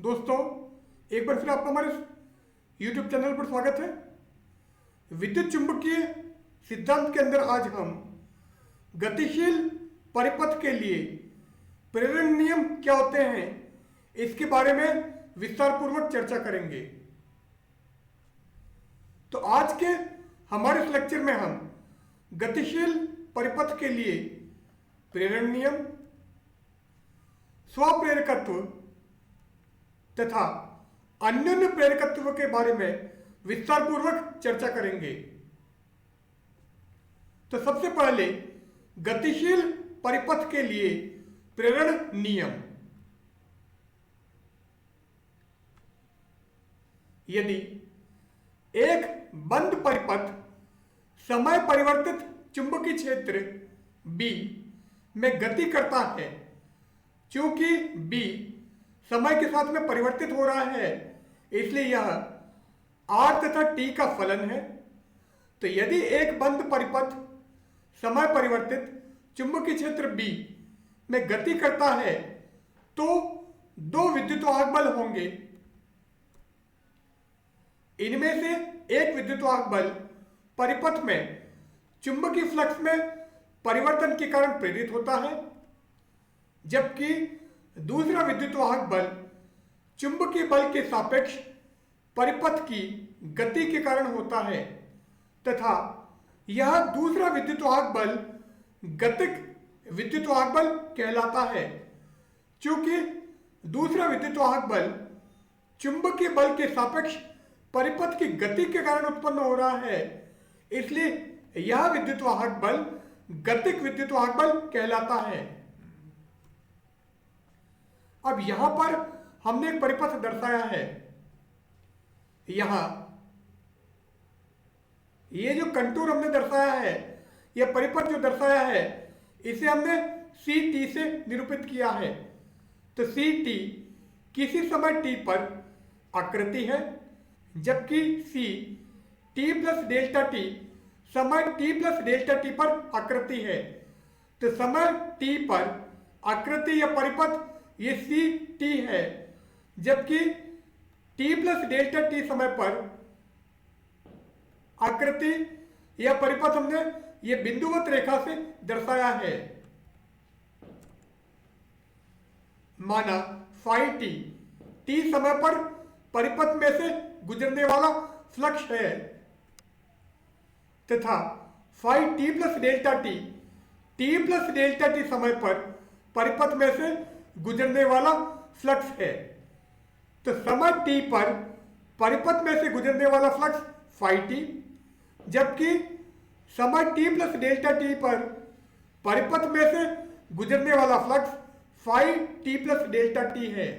दोस्तों, एक बार फिर आपका हमारे YouTube चैनल पर स्वागत है। विद्युत चुंबकीय सिद्धांत के अंदर आज हम गतिशील परिपथ के लिए प्रेरण नियम क्या होते हैं इसके बारे में विस्तार पूर्वक चर्चा करेंगे। तो आज के हमारे इस लेक्चर में हम गतिशील परिपथ के लिए प्रेरण नियम, स्वप्रेरकत्व तथा अन्योन्य प्रेरकत्व के बारे में विस्तार पूर्वक चर्चा करेंगे। तो सबसे पहले गतिशील परिपथ के लिए प्रेरण नियम। यदि एक बंद परिपथ समय परिवर्तित चुंबकीय क्षेत्र B में गति करता है, चूंकि B समय के साथ में परिवर्तित हो रहा है इसलिए यह R तथा T का फलन है। तो यदि एक बंद परिपथ समय परिवर्तित चुंबकीय क्षेत्र B में गति करता है तो दो विद्युतवाहक बल होंगे। इनमें से एक विद्युतवाहक बल परिपथ में चुंबकीय फ्लक्स में परिवर्तन के कारण प्रेरित होता है, जबकि दूसरा विद्युतवाहक बल चुंबकीय बल के सापेक्ष परिपथ की गति के कारण होता है तथा यह दूसरा विद्युतवाहक बल गतिक विद्युतवाहक बल कहलाता है। चूंकि दूसरा विद्युतवाहक बल चुंबकीय बल के सापेक्ष परिपथ की गति के कारण उत्पन्न हो रहा है, इसलिए यह विद्युतवाहक बल गतिक विद्युतवाहक बल कहलाता है। अब यहां पर हमने एक परिपथ दर्शाया है। यहां ये जो कंटूर हमने दर्शाया है, यह परिपथ जो दर्शाया है इसे हमने CT से निरूपित किया है। तो CT किसी समय t पर आकृति है, जबकि C t plus delta t समय t प्लस डेल्टा t पर आकृति है। तो समय t पर आकृति या परिपथ ये CT है, जबकि t प्लस डेल्टा t समय पर आकृति या परिपथ हमने ये बिंदुवत रेखा से दर्शाया है। माना फाई t समय पर परिपथ में से गुजरने वाला फ्लक्स है तथा phi t plus delta t समय पर परिपथ में से गुजरने वाला फ्लक्स है। तो समय t पर परिपथ में से गुजरने वाला फ्लक्स फाई t, जबकि समय t प्लस डेल्टा t पर परिपथ में से गुजरने वाला flux phi t plus delta t है।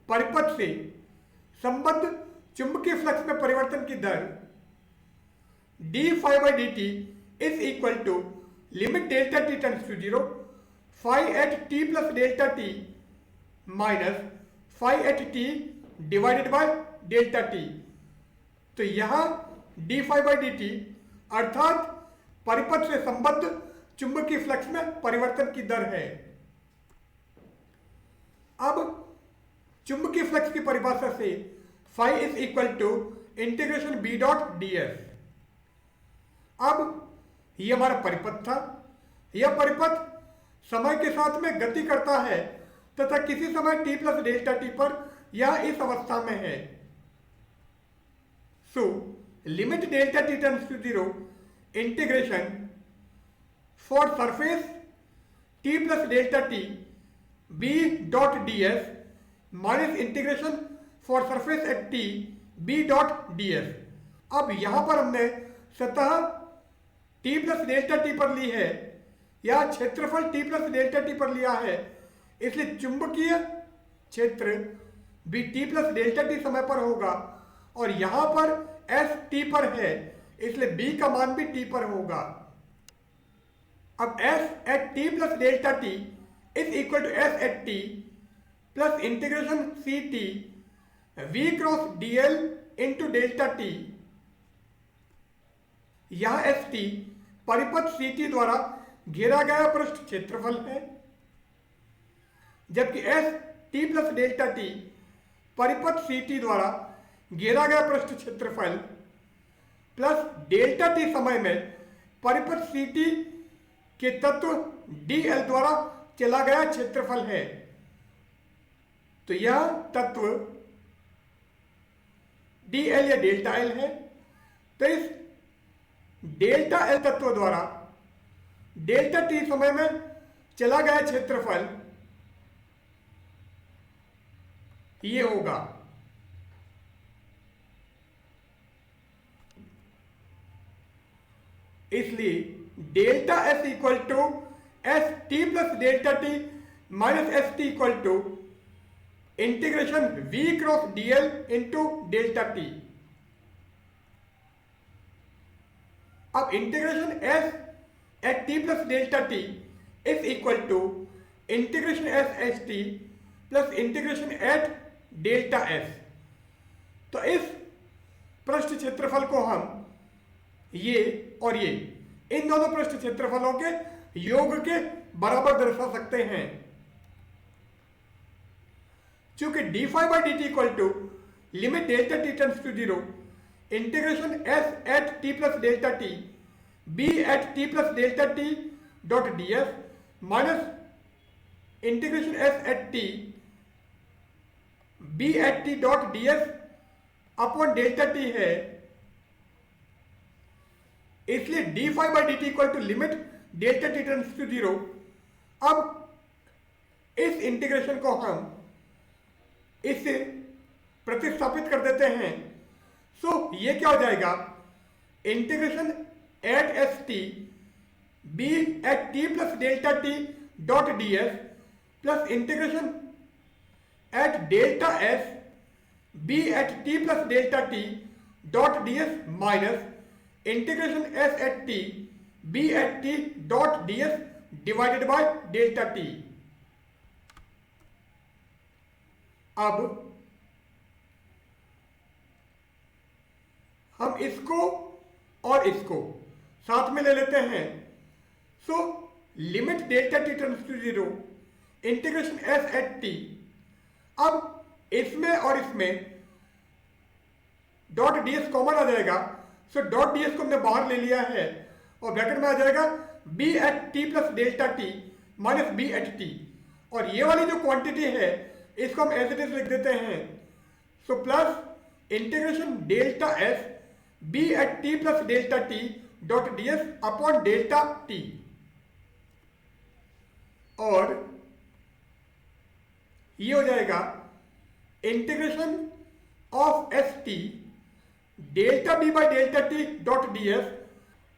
परिपथ से संबद्ध चुंबकीय फ्लक्स में परिवर्तन की दर d phi by dt is equal to limit delta t tends to 0 phi at t plus delta t minus phi at t divided by delta t। तो यहां d phi by dt अर्थात परिपथ से संबद्ध चुंबकीय फ्लक्स में परिवर्तन की दर है। अब चुंबकीय फ्लक्स की परिभाषा से phi is equal to integration b dot ds। अब ये हमारा परिपथ था। यह परिपथ समय के साथ में गति करता है तथा किसी समय t प्लस डेल्टा t पर यह इस अवस्था में है। So limit delta t tends to 0 integration for surface t plus delta t b dot ds minus integration for surface at t b dot ds। अब यहां पर हमने सतह t प्लस डेल्टा t पर ली है या क्षेत्रफल t प्लस डेल्टा t पर लिया है, इसलिए चुंबकीय क्षेत्र भी t प्लस डेल्टा t समय पर होगा और यहां पर S t पर है इसलिए b का मान भी t पर होगा। अब S at t plus delta t is equal to S at t plus integration CT v cross dl into delta t। यह ST परिपथ CT द्वारा घेरा गया पृष्ठ क्षेत्रफल है जबकि S T plus delta T परिपथ सी टी द्वारा घेरा गया पृष्ठ क्षेत्रफल प्लस डेल्टा टी समय में परिपथ सी टी के तत्व डी एल द्वारा चला गया क्षेत्रफल है। तो यह तत्व डी एल या डेल्टा एल है। तो इस डेल्टा एल तत्व द्वारा डेल्टा टी समय में चला गया क्षेत्रफल ये होगा। इसलिए delta S equal to S T plus delta T minus S T equal to integration v cross dl into delta T. अब integration s at t plus delta T is equal to integration s H T plus integration at delta s। तो इस पृष्ठ क्षेत्रफल को हम ये और ये इन दोनों पृष्ठ क्षेत्रफलों के योग के बराबर दर्शा सकते हैं। चूंकि D phi by D T equal to limit delta T tends to zero integration S at T plus delta T B at T plus delta T dot D S minus integration S at T B at T dot D S upon delta T है। इसलिए D phi by D T equal to limit delta T tends to zero. अब इस integration को हम इससे प्रतिस्थापित कर देते हैं। सो ये क्या हो जाएगा, integration at S T B at T plus delta T dot D S plus integration at delta S B at T plus delta T dot D S minus integration S at T B at T dot D S divided by delta T. अब हम इसको और इसको साथ में ले लेते हैं। So limit delta T tends to zero integration S at T. अब इसमें और इसमें डॉट डी एस कॉमन आ जाएगा। सो डॉट डी एस को हमने बाहर ले लिया है और ब्रैकेट में आ जाएगा B at T plus delta T minus B at T. और ये वाली जो क्वांटिटी है इसको हम एज इट इज लिख देते हैं। So plus integration delta S B at T plus delta T dot D S upon delta T. और ये हो जाएगा integration of S T delta B by delta T dot D S.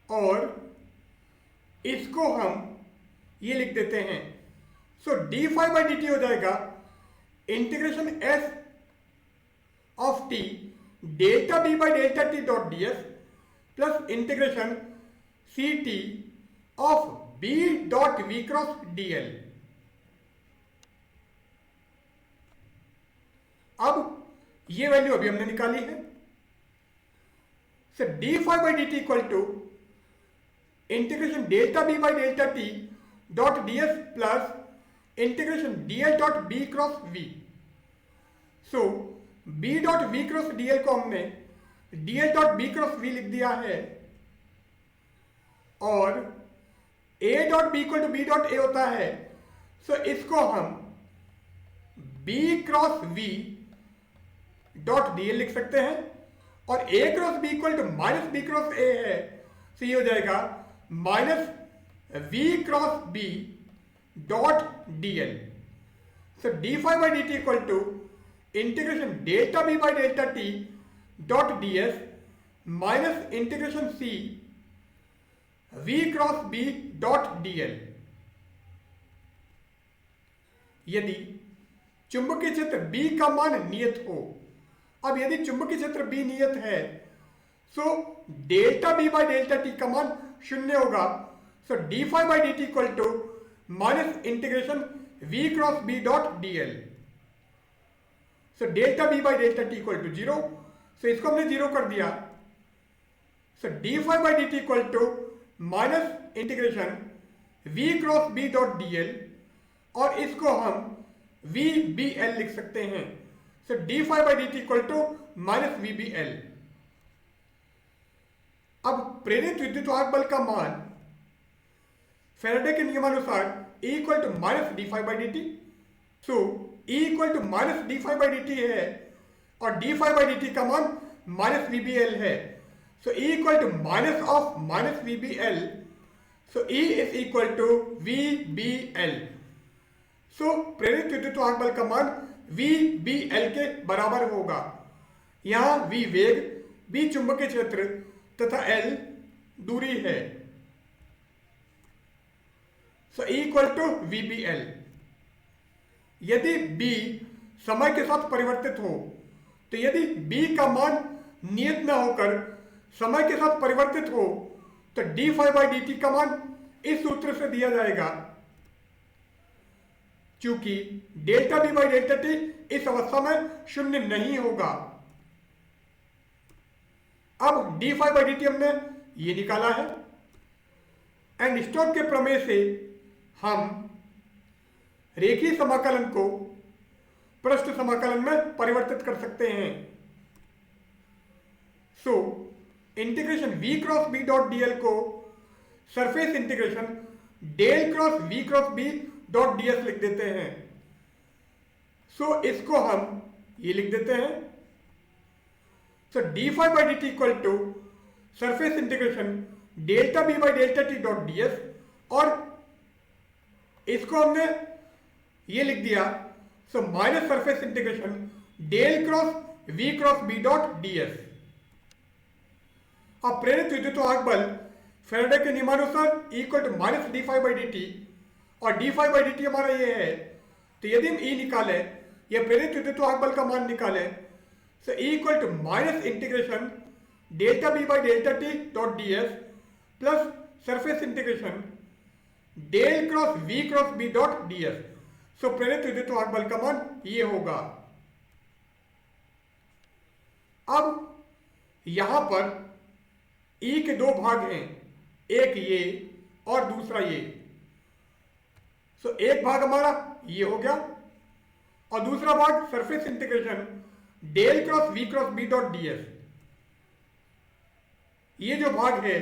और इसको हम ये लिख देते हैं। So D phi by D T हो जाएगा integration S of T delta B by delta T dot D S plus integration C T of B dot V cross D L. अब ये वैल्यू अभी हमने निकाली है। So D phi by D T equal to integration delta B by delta T dot D S plus integration D L dot B cross V. So B dot V cross D L को हमने D L dot B cross V लिख दिया है और A dot B equal to B dot A होता है। So इसको हम B cross V dot D L लिख सकते हैं और A cross B equal to minus B cross A है। सो ये हो जाएगा minus V cross B dot D L. So D phi by D T equal to integration delta B by delta T dot D S minus integration C V cross B dot D L. यदि चुंबकीय क्षेत्र B का मान नियत हो, अब यदि चुंबकीय क्षेत्र B नियत है so delta B by delta T का मान शून्य होगा। So D phi by D T equal to minus integration v cross b dot dl। So delta B by delta T equal to zero. So इसको हमने zero कर दिया। So D phi by D T equal to minus integration v cross b dot dl और इसको हम we B L लिख सकते हैं। So D phi by D T equal to minus V B L. अब प्रेरित विद्युतवाहक बल का मान फैराडे के नियमानुसार E equal to minus D phi by D T. So E equal to minus D phi by D T है और D phi by D T का मान माइनस वी बी एल है। So E equal to minus of minus V B L. So E is equal to V B L. So प्रेरित विद्युतवाहक बल का मान वी बी एल के बराबर होगा। यहां V वेग, B चुंबकीय क्षेत्र तथा L दूरी है। So E equal to V B L. यदि B समय के साथ परिवर्तित हो तो यदि B का मान नियत न होकर समय के साथ परिवर्तित हो तो D phi by D T का मान इस सूत्र से दिया जाएगा। चूंकि delta B by delta T इस अवस्था में शून्य नहीं होगा। अब D phi by D T हमने ये निकाला है एंड स्टोक्स के प्रमेय से हम रेखीय समाकलन को पृष्ठ समाकलन में परिवर्तित कर सकते हैं। So integration v cross b dot dl को surface integration del cross v cross b dot ds लिख देते हैं। सो इसको हम ये लिख देते हैं। So D phi by D T equal to surface integration delta B by delta T dot ds और इसको हमने ये लिख दिया। So minus surface integration del cross v cross b dot ds। अब प्रेरित विद्युतवाहक बल फैराडे के नियमानुसार equal to minus D phi by D T और D phi by D T हमारा ये है। तो यदि हम E निकालें या प्रेरित विद्युतवाहक बल का मान निकालें तो E equal to minus integration delta B by delta T dot D S plus surface integration del cross v cross b dot D S. So प्रेरित विद्युतवाहक बल का मान ये होगा। अब यहां पर E के दो भाग हैं, एक ये और दूसरा ये। सो एक भाग हमारा ये हो गया और दूसरा भाग surface integration del cross v cross b dot D S. ये जो भाग है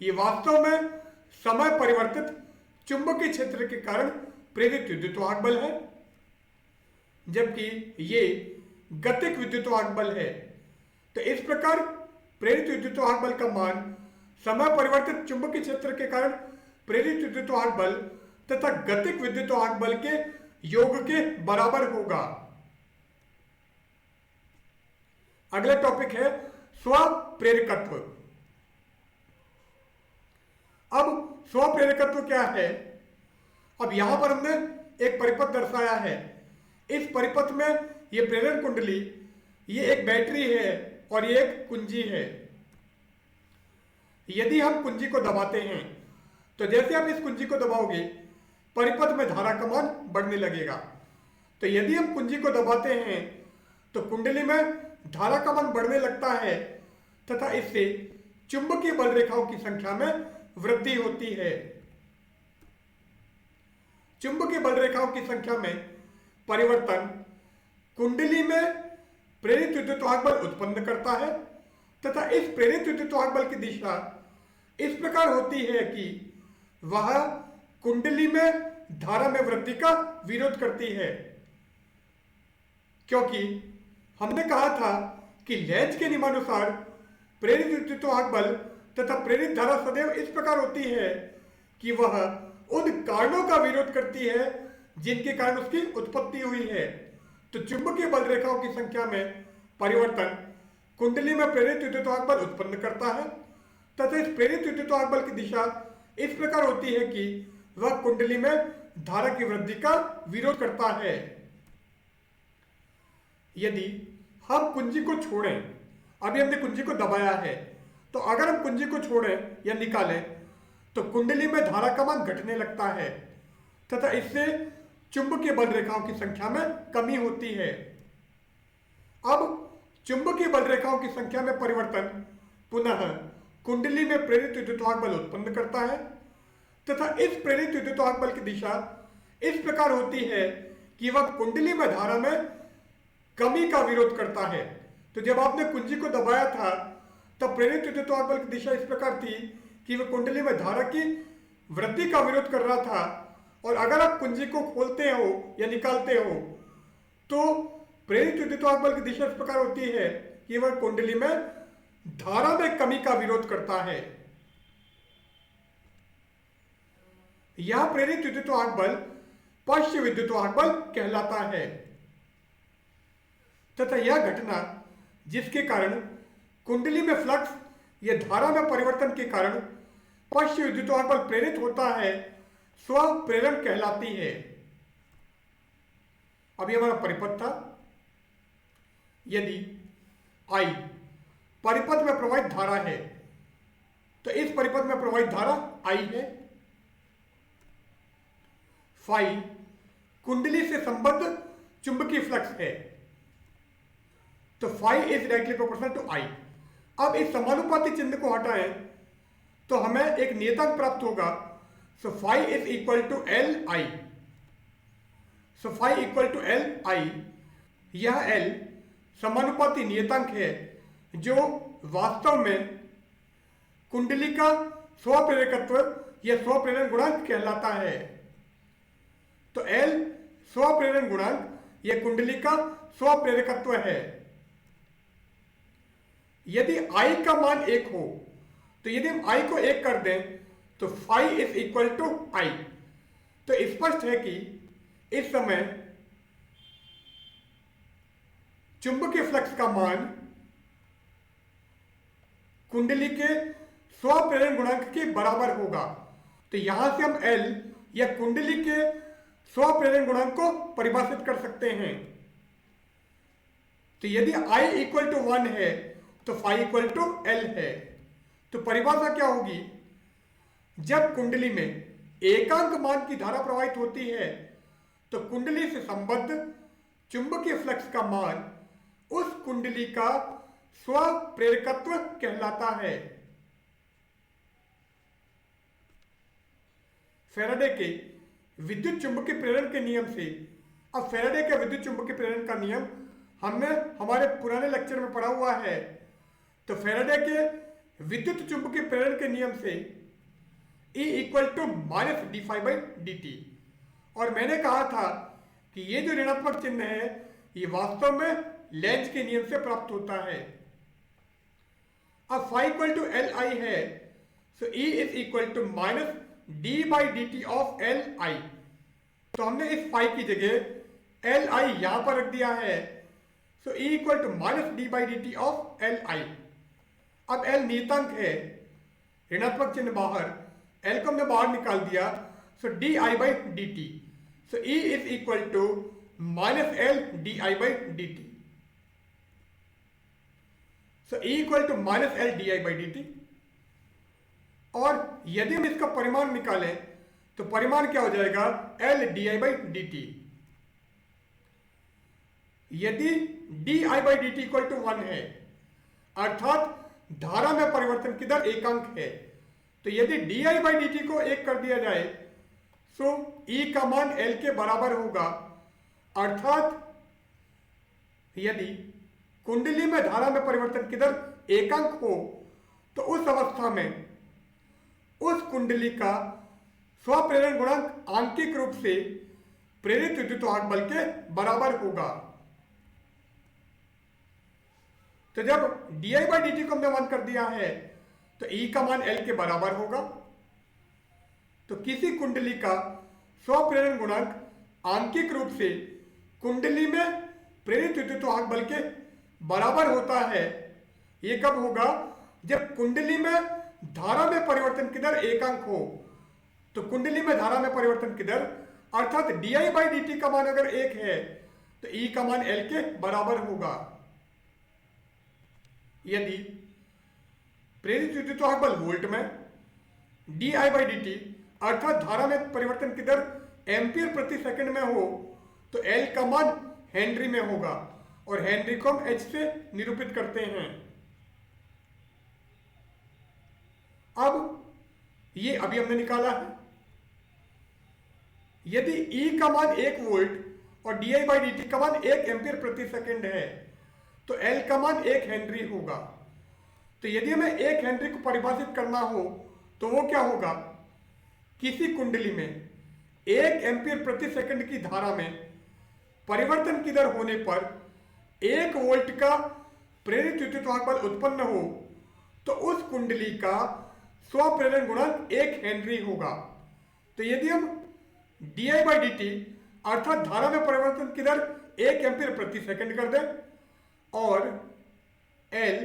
ये वास्तव में समय परिवर्तित चुंबकीय क्षेत्र के कारण प्रेरित विद्युतवाहक बल है, जबकि ये गतिक विद्युतवाहक बल है। तो इस प्रकार प्रेरित विद्युतवाहक बल का मान समय परिवर्तित चुंबकीय क्षेत्र के कारण प्रेरित विद्युतवाहक बल तथा गतिक विद्युतवाहक बल के योग के बराबर होगा। अगला टॉपिक है स्वप्रेरकत्व। अब स्वप्रेरकत्व क्या है? अब यहां पर हमने एक परिपथ दर्शाया है। इस परिपथ में ये प्रेरण कुंडली, ये एक बैटरी है और ये एक कुंजी है। यदि हम कुंजी को दबाते हैं तो जैसे आप इस कुंजी को दबाओगे परिपथ में धारा का मान बढ़ने लगेगा। तो यदि हम कुंजी को दबाते हैं तो कुंडली में धारा का मान बढ़ने लगता है तथा इससे चुंबकीय बल रेखाओं की संख्या में वृद्धि होती है। चुंबकीय बल रेखाओं की संख्या में परिवर्तन कुंडली में प्रेरित विद्युतवाहक बल उत्पन्न करता है तथा इस प्रेरित विद्युतवाहक बल की दिशा इस प्रकार होती है कि वह कुंडली में धारा में वृद्धि का विरोध करती है। क्योंकि हमने कहा था कि लेंज के नियमानुसार प्रेरित विद्युतवाहक बल तथा प्रेरित धारा सदैव इस प्रकार होती है कि वह उन कारणों का विरोध करती है जिनके कारण उसकी उत्पत्ति हुई है। तो चुंबकीय बल रेखाओं की संख्या में परिवर्तन कुंडली में प्रेरित विद्युतवाहक बल उत्पन्न करता है तथा इस प्रेरित विद्युतवाहक बल की दिशा इस प्रकार होती है कि वह कुंडली में धारा की वृद्धि का विरोध करता है। यदि हम कुंजी को छोड़ें, अभी हमने कुंजी को दबाया है, तो अगर हम कुंजी को छोड़ें या निकालें तो कुंडली में धारा का मान घटने लगता है तथा इससे चुंबकीय बल रेखाओं की संख्या में कमी होती है। अब चुंबकीय बल रेखाओं की संख्या में परिवर्तन पुनः कुंडली में प्रेरित विद्युतवाहक बल उत्पन्न करता है तथा इस प्रेरित विद्युतवाहक बल की दिशा इस प्रकार होती है कि वह कुंडली में धारा में कमी का विरोध करता है। तो जब आपने कुंजी को दबाया था तब प्रेरित विद्युत बल की दिशा इस प्रकार थी कि वह कुंडली में धारा की वृद्धि का विरोध कर रहा था, और अगर आप कुंजी को खोलते हो या निकालते हो तो प्रेरित विद्युत बल की दिशा इस प्रकार होती है कि वह कुंडली में धारा में कमी का विरोध करता है। यह प्रेरित विद्युत बल पश्च विद्युत बल कहलाता है तथा यह घटना जिसके कारण कुंडली में फ्लक्स या धारा में परिवर्तन के कारण पश्च विद्युत बल प्रेरित होता है, स्व प्रेरण कहलाती है। अभी हमारा परिपथ था। यदि I परिपथ में प्रवाहित धारा है तो इस परिपथ में प्रवाहित धारा I है। फाई कुंडली से संबद्ध चुंबकीय फ्लक्स है, तो phi is directly proportional to I। अब इस समानुपाती चिन्ह को हटाएं तो हमें एक नियतांक प्राप्त होगा। So phi is equal to L I. So phi equal to L I. यह एल समानुपाती नियतांक है जो वास्तव में कुंडली का स्वप्रेरकत्व या स्वप्रेरण गुणांक कहलाता है। तो एल स्वप्रेरण गुणांक या कुंडली का स्वप्रेरकत्व है। यदि I का मान 1 हो तो यदि हम I को 1 कर दें तो phi is equal to I। तो स्पष्ट है कि इस समय चुंबकीय फ्लक्स का मान कुंडली के स्वप्रेरण गुणांक के बराबर होगा। तो यहां से हम L या कुंडली के स्वप्रेरण गुणांक को परिभाषित कर सकते हैं। तो यदि I इक्वल टू 1 है तो फाई इक्वल टू एल है। तो परिभाषा क्या होगी? जब कुंडली में एकांक मान की धारा प्रवाहित होती है तो कुंडली से संबद्ध चुंबकीय फ्लक्स का मान उस कुंडली का स्वप्रेरकत्व कहलाता है। फैराडे के विद्युत चुंबकीय प्रेरण के नियम से, अब फैराडे के विद्युत चुंबकीय प्रेरण का नियम हमने हमारे पुराने लेक्चर में पढ़ा हुआ है। तो फैराडे के विद्युत चुंबकीय प्रेरण के नियम से E equal to minus D phi by D T, और मैंने कहा था कि ये जो ऋणात्मक चिन्ह है ये वास्तव में लेंज के नियम से प्राप्त होता है। अब phi equal to L I है, so E is equal to minus D by D T of L I. तो हमने इस फाई की जगह एल आई यहां पर रख दिया है, so E equal to minus D by D T of L I. अब L नियतांक है, ऋणात्मक चिन्ह बाहर, L को हमने बाहर निकाल दिया, so D I by D T. So E is equal to minus L D I by D T. So E equal to minus L D I by D T. और यदि हम इसका परिमाण निकालें तो परिमाण क्या हो जाएगा? L D I by D T. यदि D I by D T equal to 1 है, अर्थात धारा में परिवर्तन की दर एकांक है, तो यदि D I by D T को 1 कर दिया जाए तो E का मान L के बराबर होगा। अर्थात यदि कुंडली में धारा में परिवर्तन की दर एकांक हो तो उस अवस्था में उस कुंडली का स्वप्रेरण गुणांक आंकिक रूप से प्रेरित विद्युत बल के बराबर होगा। तो जब D I by D T को हमने 1 कर दिया है तो E का मान L के बराबर होगा। तो किसी कुंडली का स्वप्रेरण गुणांक आंकिक रूप से कुंडली में प्रेरित विद्युत बल के बराबर होता है। ये कब होगा? जब कुंडली में धारा में परिवर्तन की दर एकांक हो। तो कुंडली में धारा में परिवर्तन की दर अर्थात D I by D T का मान अगर 1 है तो E का मान L के बराबर होगा। यदि प्रेरित विद्युत बल वोल्ट में, D I by D T अर्थात धारा में परिवर्तन की दर एम्पियर प्रति सेकंड में हो तो L का मान हेनरी में होगा, और हेनरी को हम H से निरूपित करते हैं। अब ये अभी हमने निकाला है। यदि E का मान 1 वोल्ट और D I by D T का मान 1 एम्पीयर प्रति सेकेंड है, तो एल का मान 1 हेनरी होगा। तो यदि हमें 1 हेनरी को परिभाषित करना हो तो वो क्या होगा, किसी कुंडली में 1 एम्पीयर प्रति सेकंड की धारा में परिवर्तन की दर होने पर 1 वोल्ट का प्रेरित विद्युत बल उत्पन्न हो तो उस कुंडली का स्वप्रेरण गुणांक 1 हेनरी होगा। तो यदि हम D I by D T अर्थात धारा में परिवर्तन की दर 1 एम्पीयर प्रति सेकंड कर दें और एल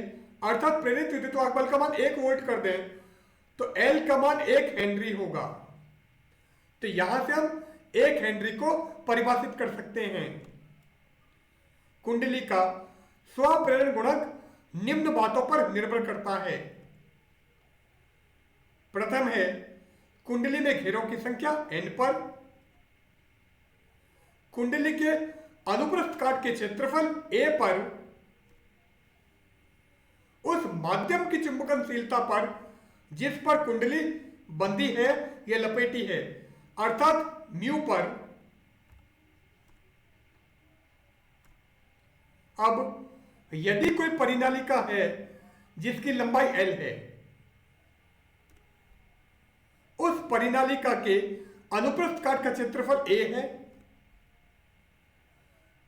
अर्थात प्रेरित विद्युत बल का मान 1 वोल्ट कर दें तो एल का मान 1 हेनरी होगा। तो यहां से हम 1 हेनरी को परिभाषित कर सकते हैं। कुंडली का स्वप्रेरण गुणांक निम्न बातों पर निर्भर करता है। प्रथम है कुंडली में घेरों की संख्या n पर, कुंडली के अनुप्रस्थ काट के क्षेत्रफल a पर, उस माध्यम की चुंबकनशीलता पर जिस पर कुंडली बंधी है या लपेटी है अर्थात म्यू पर। अब यदि कोई परिनालिका है जिसकी लंबाई L है, उस परिनालिका के अनुप्रस्थ काट का क्षेत्रफल a है,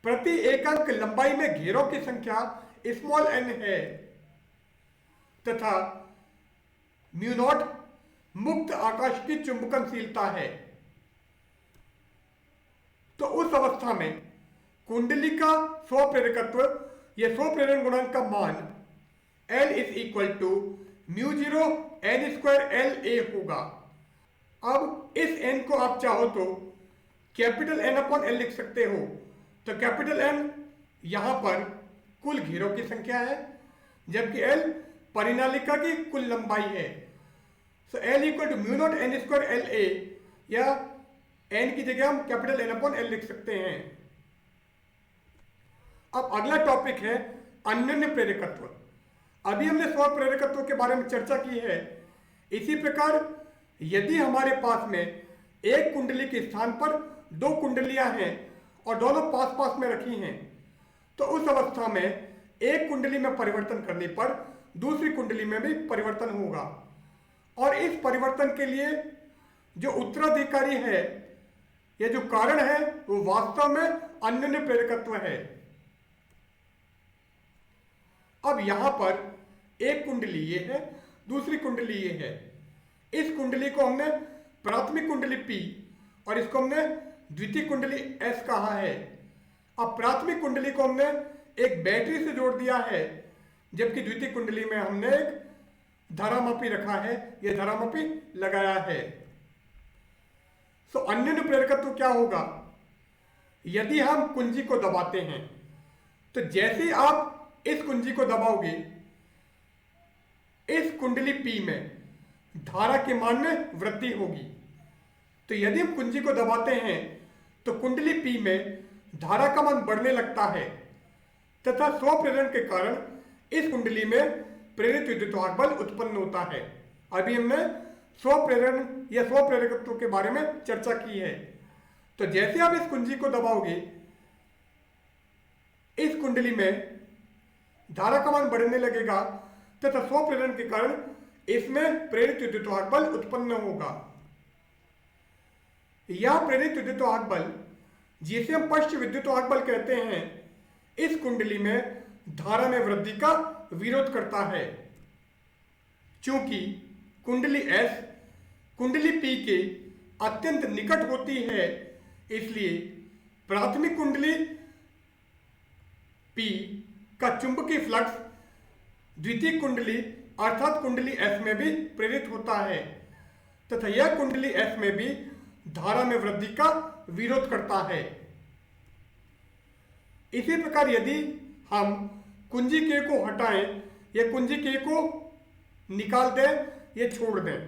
प्रति एकांक लंबाई में घेरों की संख्या स्मॉल n है तथा म्यू नॉट मुक्त आकाश की चुंबकनशीलता है, तो उस अवस्था में कुंडली का स्वप्रेरकत्व या स्वप्रेरण गुणांक का मान L is equal to mu zero N square L A होगा। अब इस n को आप चाहो तो कैपिटल N अपॉन L लिख सकते हो। तो कैपिटल N यहां पर कुल घेरों की संख्या है जबकि L परिनालिका की कुल लंबाई है। So L equal to mu naught N square L A या n की जगह हम कैपिटल N अपॉन L लिख सकते हैं। अब अगला टॉपिक है अन्योन्य प्रेरकत्व। अभी हमने स्वप्रेरकत्व के बारे में चर्चा की है। इसी प्रकार यदि हमारे पास में एक कुंडली के स्थान पर 2 कुंडलियां हैं और दोनों पास पास में रखी हैं तो उस अवस्था में एक कुंडली में परिवर्तन करने पर दूसरी कुंडली में भी परिवर्तन होगा और इस परिवर्तन के लिए जो उत्तराधिकारी है या जो कारण है वो वास्तव में अन्योन्य प्रेरकत्व है। अब यहां पर एक कुंडली ये है, दूसरी कुंडली ये है। इस कुंडली को हमने प्राथमिक कुंडली P और इसको हमने द्वितीय कुंडली S कहा है। अब प्राथमिक कुंडली को हमने एक बैटरी से जोड़ दिया है जबकि द्वितीय कुंडली में हमने एक धारामापी रखा है, यह धारामापी लगाया है। सो अन्योन्य प्रेरकत्व क्या होगा, यदि हम कुंजी को दबाते हैं तो जैसे ही आप इस कुंजी को दबाओगे इस कुंडली P में धारा के मान में वृद्धि होगी। तो यदि हम कुंजी को दबाते हैं तो कुंडली P में धारा का मान बढ़ने लगता है तथा स्वप्रेरण के कारण इस कुंडली में प्रेरित विद्युत बल उत्पन्न होता है। अभी हमने स्वप्रेरण या स्वप्रेरकत्व के बारे में चर्चा की है। तो जैसे आप इस कुंजी को दबाओगे इस कुंडली में धारा का मान बढ़ने लगेगा तथा स्वप्रेरण के कारण इसमें प्रेरित विद्युत बल उत्पन्न होगा। यह प्रेरित विद्युत बल जिसे हम पश्च विद्युत बल कहते हैं इस कुंडली में धारा में वृद्धि का विरोध करता है। चूंकि कुंडली S कुंडली P के अत्यंत निकट होती है इसलिए प्राथमिक कुंडली P का चुंबकीय फ्लक्स द्वितीय कुंडली अर्थात कुंडली S में भी प्रेरित होता है तथा यह कुंडली S में भी धारा में वृद्धि का विरोध करता है। इसी प्रकार यदि हम कुंजी K को हटाएं या कुंजी K को निकाल दें या छोड़ दें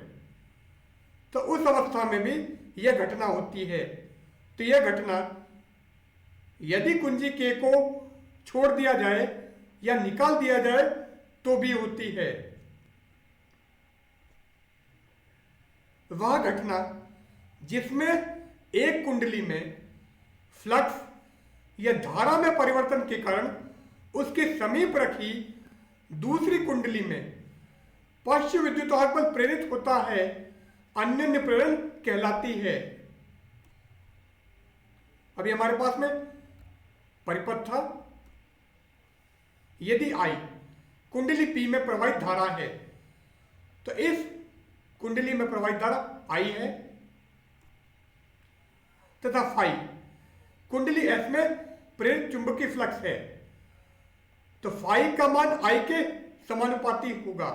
तो उस अवस्था में भी यह घटना होती है। तो यह घटना यदि कुंजी K को छोड़ दिया जाए या निकाल दिया जाए तो भी होती है। वह घटना जिसमें एक कुंडली में फ्लक्स या धारा में परिवर्तन के कारण उसके समीप रखी दूसरी कुंडली में पश्च विद्युत बल प्रेरित होता है, अन्योन्य प्रेरण कहलाती है। अभी हमारे पास में परिपथ था, यदि I कुंडली P में प्रवाहित धारा है तो इस कुंडली में प्रवाहित धारा I है, तथा फाई कुंडली S में प्रेरित चुंबकीय फ्लक्स है, तो फाई का मान I के समानुपाती होगा।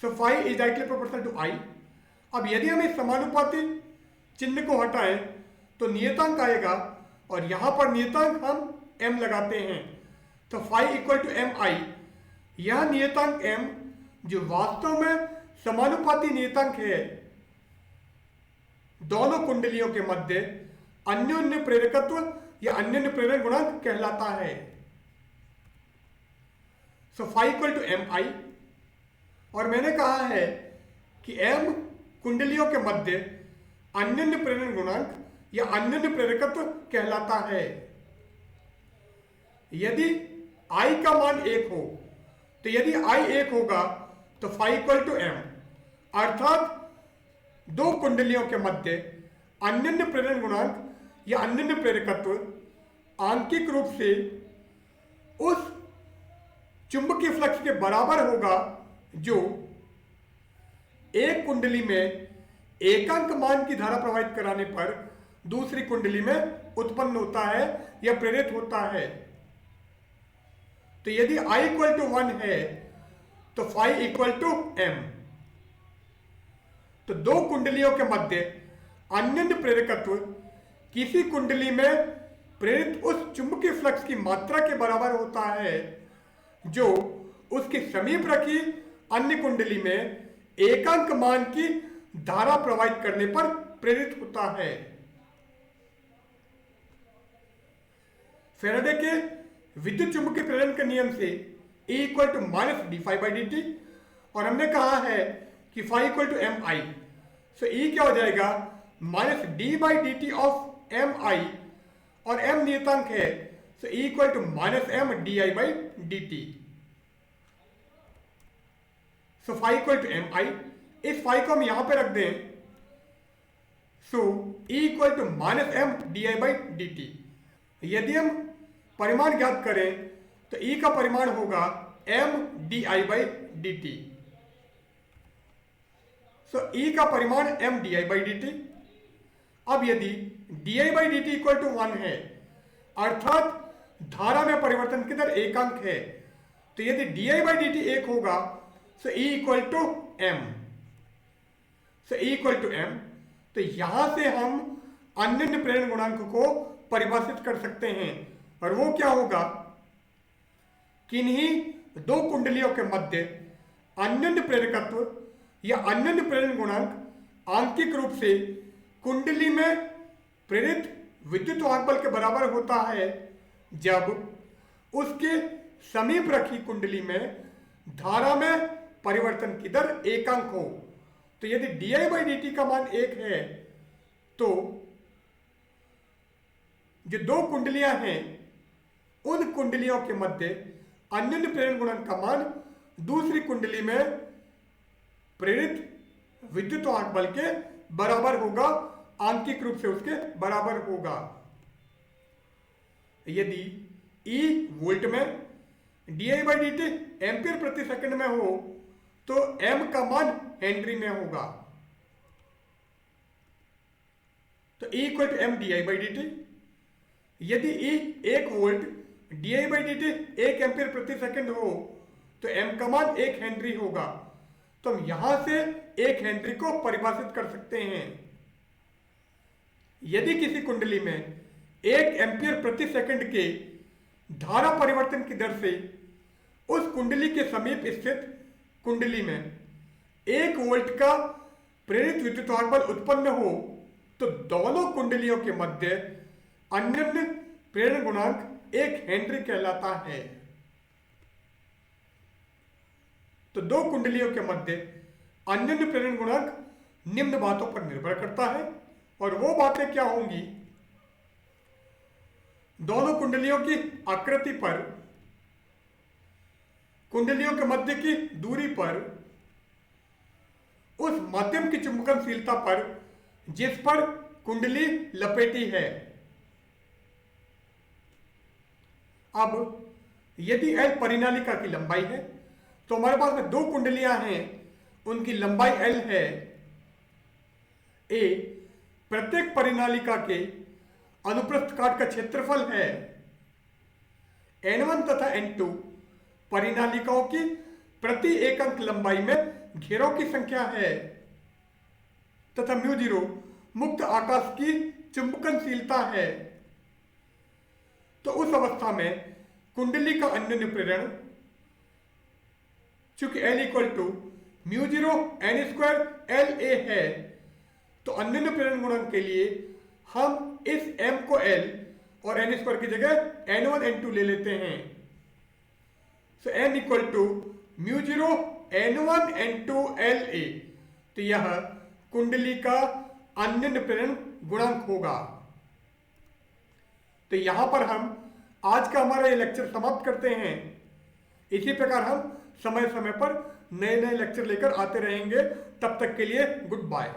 So phi is directly proportional to I। अब यदि हम इस समानुपाती चिन्ह को हटाएं तो नियतांक आएगा, और यहां पर नियतांक हम m लगाते हैं, तो फाई इक्वल टू एम आई। यह नियतांक m जो वास्तव में समानुपाती नियतांक है दोनों कुंडलियों के मध्य अन्योन्य प्रेरकत्व या अन्योन्य प्रेरण गुणांक कहलाता है। So phi equal to M I, और मैंने कहा है कि m कुंडलियों के मध्य अन्योन्य प्रेरण गुणांक या अन्योन्य प्रेरकत्व कहलाता है। यदि I का मान 1 हो, तो यदि I 1 होगा तो फाई इक्वल टू एम, अर्थात दो कुंडलियों के मध्य अन्योन्य प्रेरण गुणांक या अन्योन्य प्रेरकत्व आंकिक रूप से उस चुंबकीय फ्लक्स के बराबर होगा जो एक कुंडली में एकांक मान की धारा प्रवाहित कराने पर दूसरी कुंडली में उत्पन्न होता है या प्रेरित होता है। तो यदि I इक्वल टू 1 है तो फाई इक्वल टू एम। तो दो कुंडलियों के मध्य अन्योन्य प्रेरकत्व किसी कुंडली में प्रेरित उस चुंबकीय फ्लक्स की मात्रा के बराबर होता है जो उसके समीप रखी अन्य कुंडली में एकांक मान की धारा प्रवाहित करने पर प्रेरित होता है। फैराडे के विद्युत चुंबकीय प्रेरण के नियम से E equal to minus D phi by D T, और हमने कहा है कि phi equal to M I. So E क्या हो जाएगा, minus D by D T of M I, और m नियतांक है, so E equal to minus M D I by D T. So phi equal to M I, इस phi को हम यहां पे रख दें, so E equal to minus M D I by D T. यदि हम परिमाण ज्ञात करें तो E का परिमाण होगा m D I by D T. So E का परिमाण m D I by D T. अब यदि D I by D T equal to 1 है, अर्थात धारा में परिवर्तन की दर एकांक है, तो यदि D I by D T 1 होगा so E equal to m। So E equal to m, तो यहां से हम अन्योन्य प्रेरण गुणांक को परिभाषित कर सकते हैं, और वो क्या होगा, किन्हीं दो कुंडलियों के मध्य अन्योन्य प्रेरकत्व या अन्योन्य प्रेरण गुणांक आंकिक रूप से कुंडली में प्रेरित विद्युत वाहक बल के बराबर होता है जब उसके समीप रखी कुंडली में धारा में परिवर्तन की दर एकांक हो। तो यदि D I by D T का मान 1 है तो जो दो कुंडलियां हैं उन कुंडलियों के मध्य अन्योन्य प्रेरण गुणांक का मान दूसरी कुंडली में प्रेरित विद्युत वाहक बल के बराबर होगा, आंकिक रूप से उसके बराबर होगा। यदि E वोल्ट में D I by D T ampere प्रति सेकंड में हो तो m का मान हेनरी में होगा। तो E equal to M D I by D T. यदि E 1 volt D I by D T 1 ampere प्रति सेकंड हो तो m का मान 1 हेनरी होगा। तो हम यहां से 1 हेनरी को परिभाषित कर सकते हैं। यदि किसी कुंडली में 1 एम्पियर प्रति सेकंड के धारा परिवर्तन की दर से उस कुंडली के समीप स्थित कुंडली में 1 वोल्ट का प्रेरित विद्युत वाहक बल उत्पन्न हो तो दोनों कुंडलियों के मध्य अन्योन्य प्रेरण गुणांक 1 हेनरी कहलाता है। तो दो कुंडलियों के मध्य अन्योन्य प्रेरण गुणांक निम्न बातों पर निर्भर करता है, और वो बातें क्या होंगी दोनों कुंडलियों की आकृति पर, कुंडलियों के मध्य की दूरी पर, उस माध्यम की चुंबकनशीलता पर जिस पर कुंडली लपेटी है। अब यदि L परिनालिका की लंबाई है तो हमारे पास में दो कुंडलियां हैं, उनकी लंबाई L है। A प्रत्येक परिनालिका के अनुप्रस्थ काट का क्षेत्रफल है। N1 तथा N2 परिनालिकाओं की प्रति एकक लंबाई में घेरों की संख्या है तथा μ0 मुक्त आकाश की चुंबकनशीलता है। तो उस अवस्था में कुंडली का अन्योन्य प्रेरण, चूंकि L equal to μ0 n² LA है, तो अन्योन्य प्रेरण गुणांक के लिए हम इस m को L और n² की जगह n1 n2 ले लेते हैं। So m equal to μ0 n1 n2 LA, तो यह कुंडली का अन्योन्य प्रेरण गुणांक होगा। तो यहां पर हम आज का हमारा ये लेक्चर समाप्त करते हैं। इसी प्रकार हम समय समय पर नए नए लेक्चर लेकर आते रहेंगे। तब तक के लिए गुड बाय।